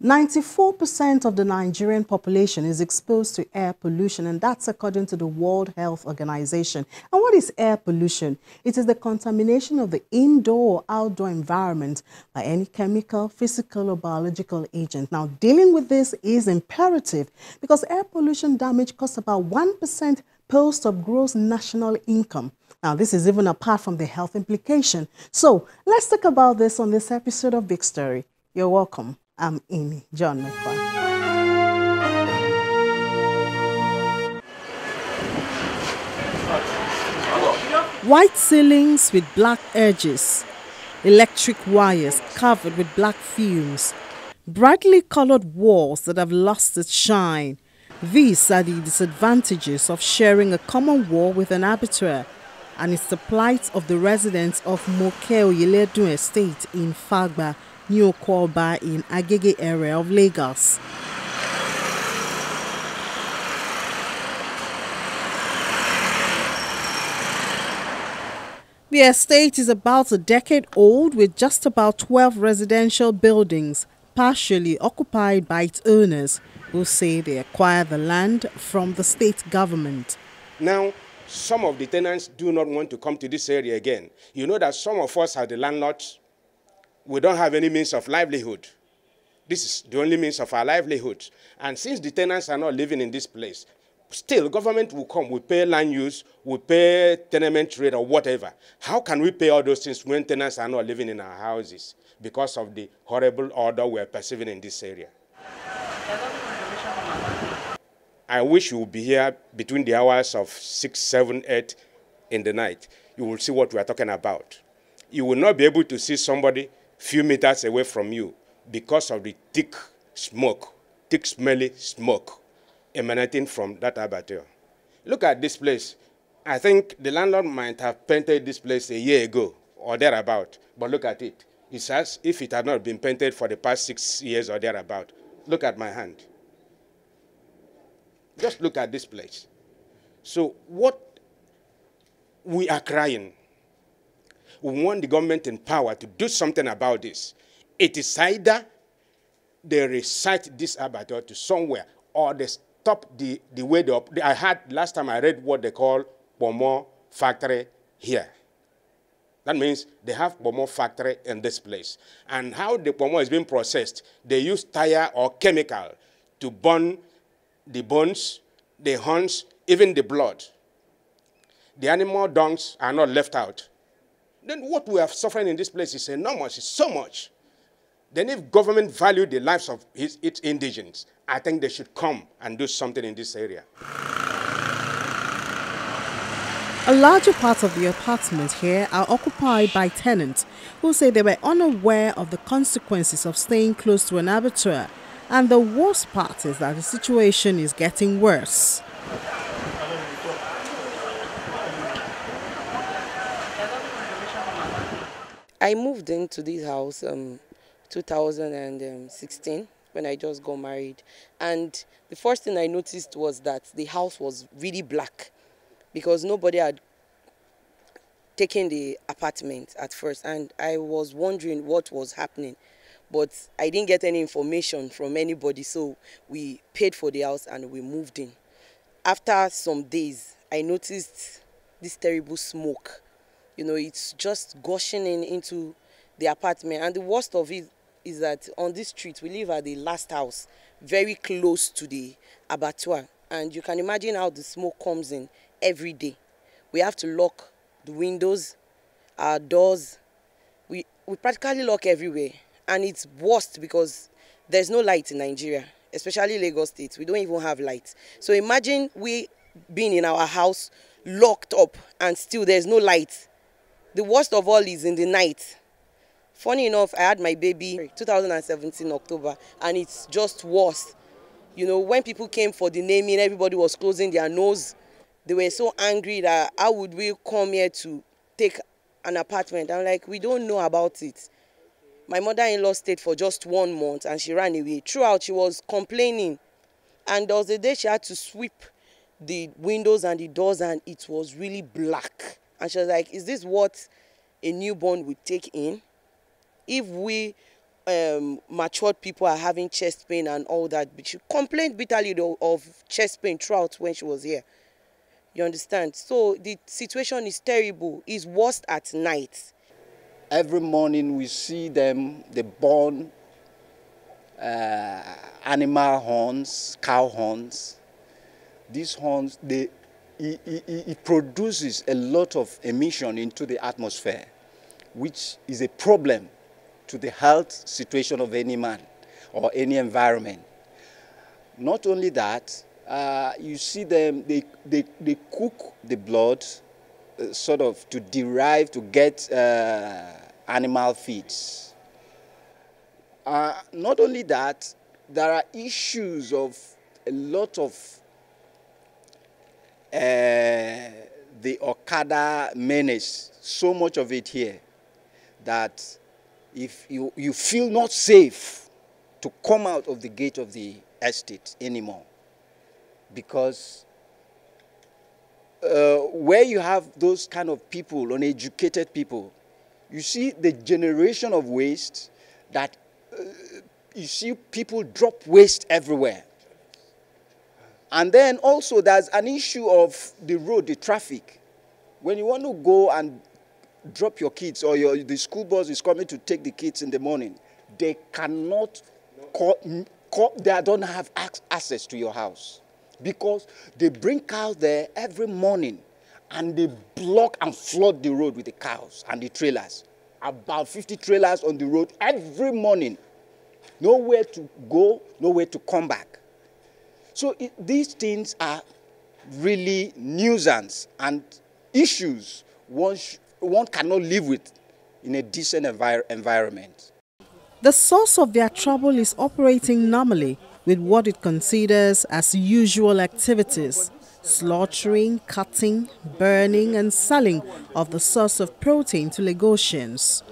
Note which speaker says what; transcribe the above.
Speaker 1: 94% of the Nigerian population is exposed to air pollution, and that's according to the World Health Organization. And what is air pollution? It is the contamination of the indoor or outdoor environment by any chemical, physical, or biological agent. Now, dealing with this is imperative because air pollution damage costs about 1% post of gross national income. Now, this is even apart from the health implication. So, let's talk about this on this episode of Big Story. You're welcome. I'm Amy John McFarland. White ceilings with black edges, electric wires covered with black fumes, brightly colored walls that have lost its shine. These are the disadvantages of sharing a common wall with an abattoir, and it's the plight of the residents of Moke Oyeledun Estate in Fagba, New Okwalba in Agege area of Lagos. The estate is about a decade old with just about 12 residential buildings, partially occupied by its owners, who say they acquired the land from the state government.
Speaker 2: Now, some of the tenants do not want to come to this area again. You know that some of us are the landlords. We don't have any means of livelihood. This is the only means of our livelihood. And since the tenants are not living in this place, still government will come, we pay land use, we pay tenement rate or whatever. How can we pay all those things when tenants are not living in our houses because of the horrible order we're perceiving in this area? I wish you would be here between the hours of 6, 7, 8 in the night. You will see what we are talking about. You will not be able to see somebody few meters away from you because of the thick smoke, thick smelly smoke emanating from that abattoir. Look at this place. I think the landlord might have painted this place a year ago or thereabout, but look at it. It's as if it had not been painted for the past 6 years or thereabout. Look at my hand. Just look at this place. So what we are crying, we want the government in power to do something about this. It is either they recite this abattoir to somewhere or they stop the way they operate. I had, last time I read what they call Pomo factory here. That means they have Pomo factory in this place. And how the Pomo is being processed, they use tire or chemical to burn the bones, the horns, even the blood. The animal dungs are not left out. Then what we are suffering in this place is enormous, it's so much. Then if government value the lives of its indigents, I think they should come and do something in this area.
Speaker 1: A larger part of the apartments here are occupied by tenants who say they were unaware of the consequences of staying close to an abattoir. And the worst part is that the situation is getting worse.
Speaker 3: I moved into this house 2016 when I just got married. And the first thing I noticed was that the house was really black because nobody had taken the apartment at first. And I was wondering what was happening. But I didn't get any information from anybody, so we paid for the house and we moved in. After some days, I noticed this terrible smoke. You know, it's just gushing into the apartment. And the worst of it is that on this street, we live at the last house, very close to the abattoir. And you can imagine how the smoke comes in every day. We have to lock the windows, our doors. We practically lock everywhere. And it's worst because there's no light in Nigeria, especially Lagos State. We don't even have light. So imagine we being in our house, locked up, and still there's no light. The worst of all is in the night. Funny enough, I had my baby 2017 October, and it's just worse. You know, when people came for the naming, everybody was closing their nose. They were so angry that how would we come here to take an apartment? I'm like, we don't know about it. My mother-in-law stayed for just 1 month and she ran away. Throughout, she was complaining. And there was a day she had to sweep the windows and the doors and it was really black. And she was like, is this what a newborn would take in? If we matured people are having chest pain and all that. But she complained bitterly though of chest pain throughout when she was here. You understand? So the situation is terrible. It's worse at night.
Speaker 4: Every morning we see them, they burn animal horns, cow horns. These horns, it produces a lot of emission into the atmosphere, which is a problem to the health situation of any man or any environment. Not only that, you see them, they cook the blood sort of to get animal feeds. Not only that, there are issues of a lot of the Okada menace, so much of it here, that if you feel not safe to come out of the gate of the estate anymore, because where you have those kind of people, uneducated people, you see the generation of waste that you see people drop waste everywhere. And then also there's an issue of the road, the traffic. When you want to go and drop your kids, or the school bus is coming to take the kids in the morning, they cannot they don't have access to your house, because they bring cows there every morning and they block and flood the road with the cows and the trailers. About 50 trailers on the road every morning. Nowhere to go, nowhere to come back. So these things are really nuisance and issues one cannot live with in a decent environment.
Speaker 1: The source of their trouble is operating normally with what it considers as usual activities: slaughtering, cutting, burning and selling of the source of protein to Lagosians.